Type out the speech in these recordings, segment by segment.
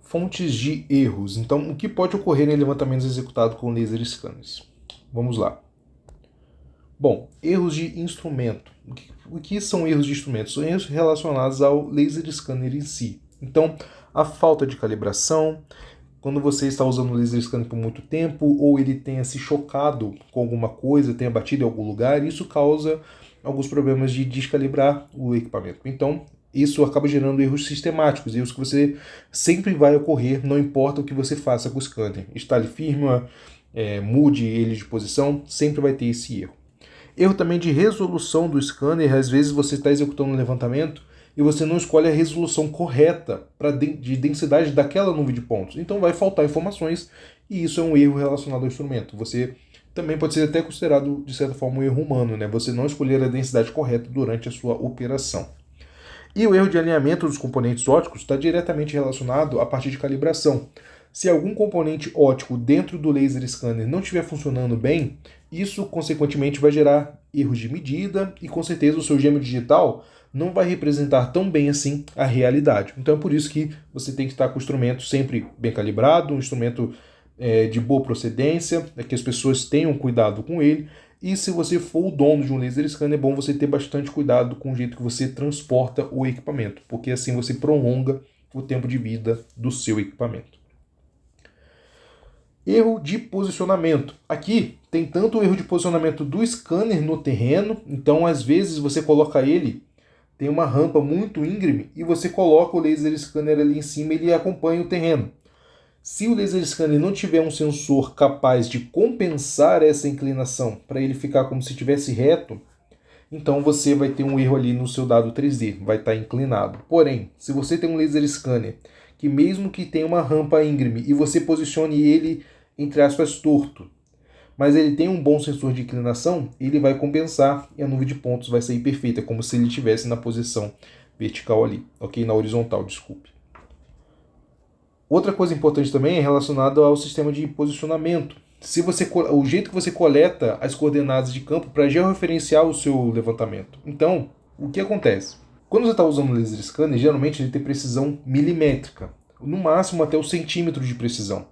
fontes de erros. Então, o que pode ocorrer em levantamentos executados com laser scanners? Vamos lá. Bom, erros de instrumento. O que são erros de instrumento? São erros relacionados ao laser scanner em si. Então, a falta de calibração, quando você está usando o laser scanner por muito tempo, ou ele tenha se chocado com alguma coisa, tenha batido em algum lugar, isso causa alguns problemas de descalibrar o equipamento. Então, isso acaba gerando erros sistemáticos, erros que você sempre vai ocorrer, não importa o que você faça com o scanner. Instale firmware, mude ele de posição, sempre vai ter esse erro. Erro também de resolução do scanner. Às vezes você está executando um levantamento e você não escolhe a resolução correta de densidade daquela nuvem de pontos. Então vai faltar informações e isso é um erro relacionado ao instrumento. Você também pode ser até considerado, de certa forma, um erro humano, né? Você não escolher a densidade correta durante a sua operação. E o erro de alinhamento dos componentes ópticos está diretamente relacionado à parte de calibração. Se algum componente óptico dentro do laser scanner não estiver funcionando bem, isso consequentemente vai gerar erros de medida e com certeza o seu gêmeo digital não vai representar tão bem assim a realidade. Então é por isso que você tem que estar com o instrumento sempre bem calibrado, um instrumento de boa procedência, que as pessoas tenham cuidado com ele. E se você for o dono de um laser scanner, é bom você ter bastante cuidado com o jeito que você transporta o equipamento, porque assim você prolonga o tempo de vida do seu equipamento. Erro de posicionamento. Aqui tem tanto o erro de posicionamento do scanner no terreno, então às vezes você coloca ele, tem uma rampa muito íngreme, e você coloca o laser scanner ali em cima e ele acompanha o terreno. Se o laser scanner não tiver um sensor capaz de compensar essa inclinação para ele ficar como se estivesse reto, então você vai ter um erro ali no seu dado 3D, vai estar inclinado. Porém, se você tem um laser scanner que mesmo que tenha uma rampa íngreme e você posicione ele, entre aspas, torto, mas ele tem um bom sensor de inclinação, ele vai compensar e a nuvem de pontos vai sair perfeita, como se ele estivesse na posição vertical ali, ok? Na horizontal, desculpe. Outra coisa importante também é relacionada ao sistema de posicionamento. O jeito que você coleta as coordenadas de campo para georreferenciar o seu levantamento. Então, o que acontece? Quando você está usando o laser scanner, geralmente ele tem precisão milimétrica, no máximo até o centímetro de precisão.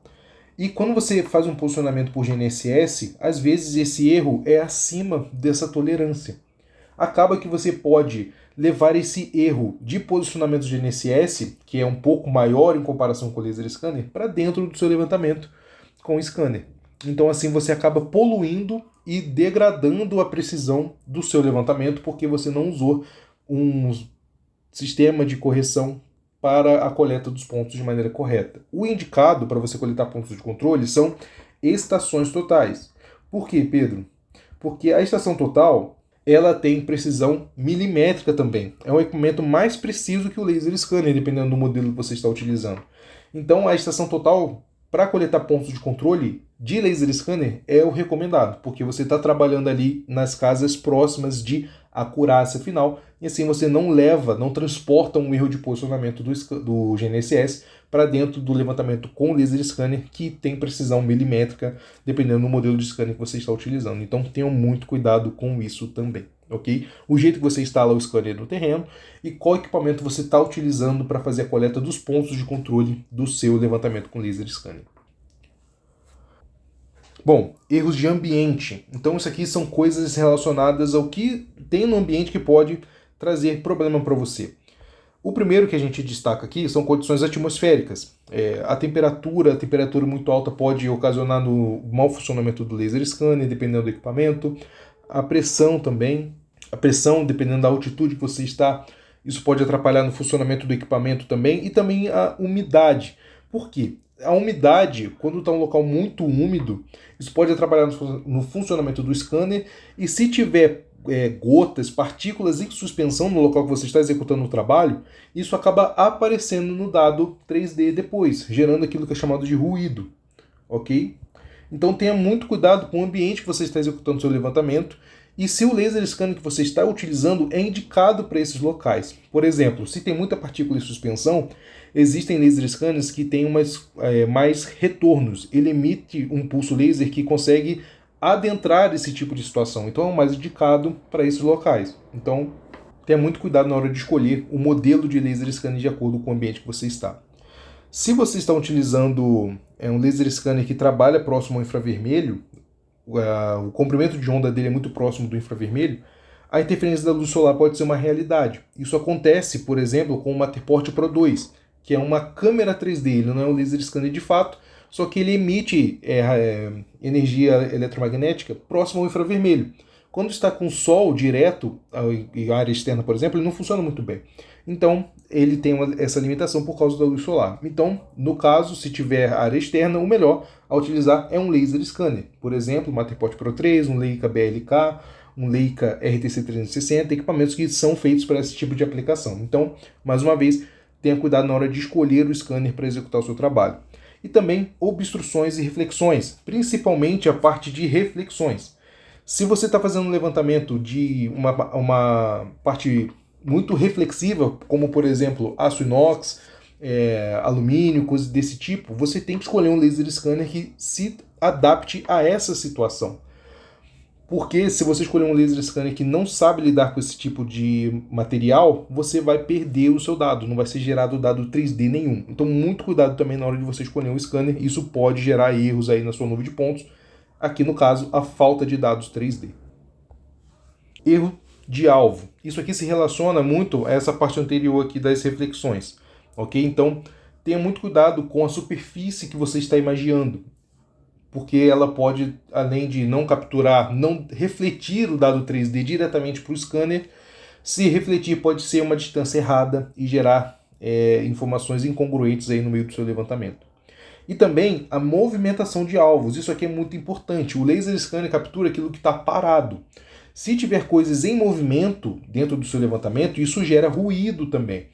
E quando você faz um posicionamento por GNSS, às vezes esse erro é acima dessa tolerância. Acaba que você pode levar esse erro de posicionamento de GNSS, que é um pouco maior em comparação com o laser scanner, para dentro do seu levantamento com o scanner. Então assim você acaba poluindo e degradando a precisão do seu levantamento, porque você não usou um sistema de correção para a coleta dos pontos de maneira correta. O indicado para você coletar pontos de controle são estações totais. Por quê, Pedro? Porque a estação total ela tem precisão milimétrica também. É um equipamento mais preciso que o laser scanner, dependendo do modelo que você está utilizando. Então, a estação total, para coletar pontos de controle de laser scanner, é o recomendado, porque você está trabalhando ali nas casas próximas de acurácia final, e assim você não transporta um erro de posicionamento do GNSS para dentro do levantamento com laser scanner, que tem precisão milimétrica, dependendo do modelo de scanner que você está utilizando. Então tenham muito cuidado com isso também, ok? O jeito que você instala o scanner no terreno e qual equipamento você está utilizando para fazer a coleta dos pontos de controle do seu levantamento com laser scanner. Bom, erros de ambiente. Então isso aqui são coisas relacionadas ao que tem no ambiente que pode trazer problema para você. O primeiro que a gente destaca aqui são condições atmosféricas. A temperatura muito alta pode ocasionar no mau funcionamento do laser scanner, dependendo do equipamento. A pressão também. A pressão, dependendo da altitude que você está, isso pode atrapalhar no funcionamento do equipamento também. E também a umidade. Por quê? A umidade, quando está um local muito úmido, isso pode atrapalhar no funcionamento do scanner. E se tiver gotas, partículas em suspensão no local que você está executando o trabalho, isso acaba aparecendo no dado 3D depois, gerando aquilo que é chamado de ruído, ok? Então tenha muito cuidado com o ambiente que você está executando o seu levantamento e se o laser scanner que você está utilizando é indicado para esses locais. Por exemplo, se tem muita partícula em suspensão, existem laser scanners que têm mais retornos. Ele emite um pulso laser que consegue adentrar esse tipo de situação. Então é o mais indicado para esses locais. Então tenha muito cuidado na hora de escolher o modelo de laser scanner de acordo com o ambiente que você está. Se você está utilizando um laser scanner que trabalha próximo ao infravermelho, o comprimento de onda dele é muito próximo do infravermelho, a interferência da luz solar pode ser uma realidade. Isso acontece, por exemplo, com o Matterport Pro 2, que é uma câmera 3D, ele não é um laser scanner de fato, só que ele emite energia eletromagnética próximo ao infravermelho. Quando está com sol direto em área externa, por exemplo, ele não funciona muito bem. Então, ele tem essa limitação por causa da luz solar. Então, no caso, se tiver área externa, o melhor a utilizar é um laser scanner. Por exemplo, o Matterport Pro 3, um Leica BLK, um Leica RTC 360, equipamentos que são feitos para esse tipo de aplicação. Então, mais uma vez, tenha cuidado na hora de escolher o scanner para executar o seu trabalho. E também obstruções e reflexões, principalmente a parte de reflexões. Se você está fazendo um levantamento de uma parte muito reflexiva, como por exemplo aço inox, alumínio, coisas desse tipo, você tem que escolher um laser scanner que se adapte a essa situação. Porque se você escolher um laser scanner que não sabe lidar com esse tipo de material, você vai perder o seu dado, não vai ser gerado dado 3D nenhum. Então muito cuidado também na hora de você escolher um scanner, isso pode gerar erros aí na sua nuvem de pontos. Aqui no caso, a falta de dados 3D. Erro de alvo. Isso aqui se relaciona muito a essa parte anterior aqui das reflexões, ok? Então tenha muito cuidado com a superfície que você está imaginando, porque ela pode, além de não capturar, não refletir o dado 3D diretamente para o scanner, se refletir pode ser uma distância errada e gerar informações incongruentes aí no meio do seu levantamento. E também a movimentação de alvos, isso aqui é muito importante. O laser scanner captura aquilo que está parado. Se tiver coisas em movimento dentro do seu levantamento, isso gera ruído também.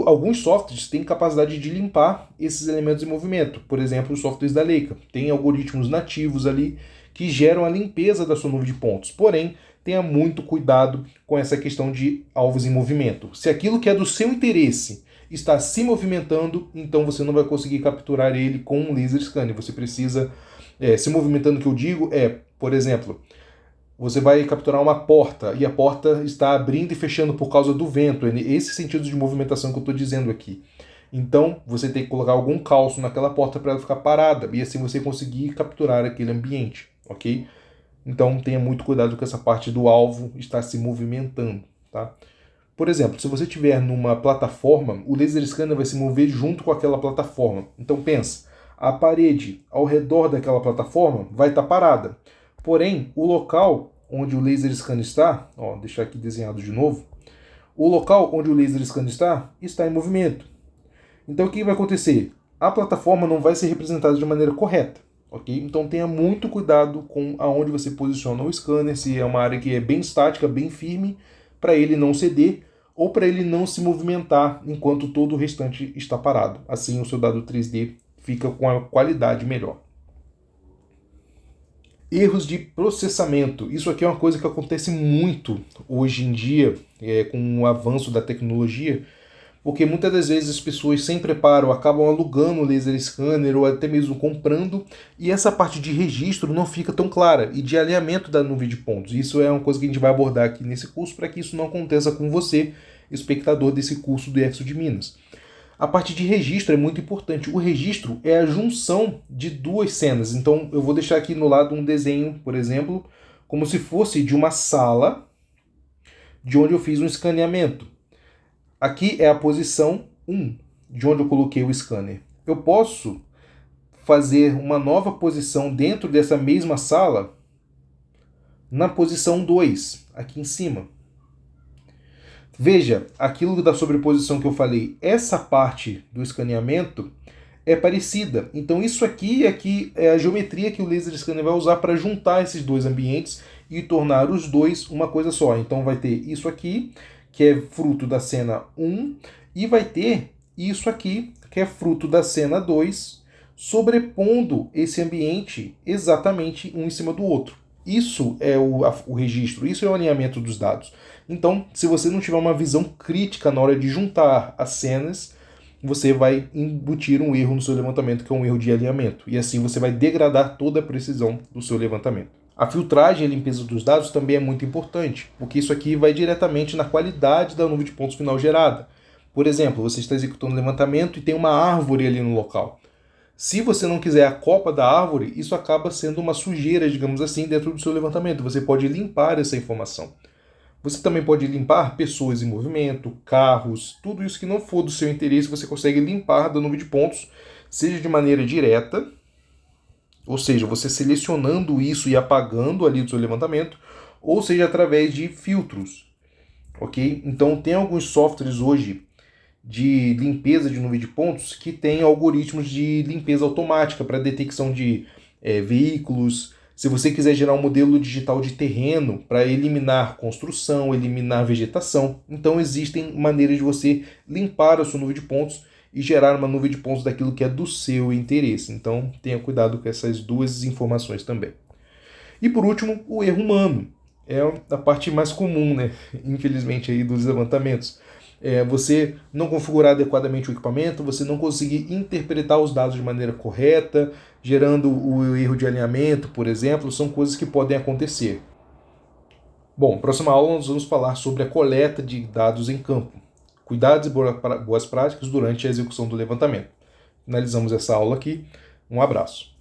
Alguns softwares têm capacidade de limpar esses elementos em movimento. Por exemplo, os softwares da Leica. Tem algoritmos nativos ali que geram a limpeza da sua nuvem de pontos. Porém, tenha muito cuidado com essa questão de alvos em movimento. Se aquilo que é do seu interesse está se movimentando, então você não vai conseguir capturar ele com um laser scanner. Você precisa, se movimentando, que eu digo, por exemplo, você vai capturar uma porta e a porta está abrindo e fechando por causa do vento. É esse sentido de movimentação que eu estou dizendo aqui. Então, você tem que colocar algum calço naquela porta para ela ficar parada e assim você conseguir capturar aquele ambiente, ok? Então, tenha muito cuidado com essa parte do alvo estar se movimentando, tá? Por exemplo, se você estiver numa plataforma, o laser scanner vai se mover junto com aquela plataforma. Então pensa, a parede ao redor daquela plataforma vai estar parada. Porém, o local onde o laser scanner está, deixar aqui desenhado de novo, o local onde o laser scanner está em movimento. Então o que vai acontecer? A plataforma não vai ser representada de maneira correta, ok? Então tenha muito cuidado com aonde você posiciona o scanner, se é uma área que é bem estática, bem firme, para ele não ceder, ou para ele não se movimentar enquanto todo o restante está parado. Assim o seu dado 3D fica com a qualidade melhor. Erros de processamento. Isso aqui é uma coisa que acontece muito hoje em dia, com o avanço da tecnologia, porque muitas das vezes as pessoas sem preparo acabam alugando o laser scanner ou até mesmo comprando, e essa parte de registro não fica tão clara, e de alinhamento da nuvem de pontos. Isso é uma coisa que a gente vai abordar aqui nesse curso para que isso não aconteça com você, espectador desse curso do IEFSU de Minas. A parte de registro é muito importante. O registro é a junção de duas cenas. Então eu vou deixar aqui no lado um desenho, por exemplo, como se fosse de uma sala de onde eu fiz um escaneamento. Aqui é a posição 1, de onde eu coloquei o scanner. Eu posso fazer uma nova posição dentro dessa mesma sala na posição 2, aqui em cima. Veja, aquilo da sobreposição que eu falei, essa parte do escaneamento é parecida. Então isso aqui é a geometria que o laser scanner vai usar para juntar esses dois ambientes e tornar os dois uma coisa só. Então vai ter isso aqui, que é fruto da cena 1, e vai ter isso aqui, que é fruto da cena 2, sobrepondo esse ambiente exatamente um em cima do outro. Isso é o registro, isso é o alinhamento dos dados. Então, se você não tiver uma visão crítica na hora de juntar as cenas, você vai embutir um erro no seu levantamento, que é um erro de alinhamento. E assim você vai degradar toda a precisão do seu levantamento. A filtragem e a limpeza dos dados também é muito importante, porque isso aqui vai diretamente na qualidade da nuvem de pontos final gerada. Por exemplo, você está executando um levantamento e tem uma árvore ali no local. Se você não quiser a copa da árvore, isso acaba sendo uma sujeira, digamos assim, dentro do seu levantamento. Você pode limpar essa informação. Você também pode limpar pessoas em movimento, carros, tudo isso que não for do seu interesse, você consegue limpar da nuvem de pontos, seja de maneira direta, ou seja, você selecionando isso e apagando ali do seu levantamento, ou seja, através de filtros, ok? Então tem alguns softwares hoje de limpeza de nuvem de pontos que tem algoritmos de limpeza automática para detecção de veículos. Se você quiser gerar um modelo digital de terreno para eliminar construção, eliminar vegetação, então existem maneiras de você limpar a sua nuvem de pontos e gerar uma nuvem de pontos daquilo que é do seu interesse. Então tenha cuidado com essas duas informações também. E por último, o erro humano. É a parte mais comum, né? Infelizmente, aí dos levantamentos. Você não configurar adequadamente o equipamento, você não conseguir interpretar os dados de maneira correta, gerando o erro de alinhamento, por exemplo, são coisas que podem acontecer. Bom, próxima aula nós vamos falar sobre a coleta de dados em campo. Cuidados e boas práticas durante a execução do levantamento. Finalizamos essa aula aqui. Um abraço.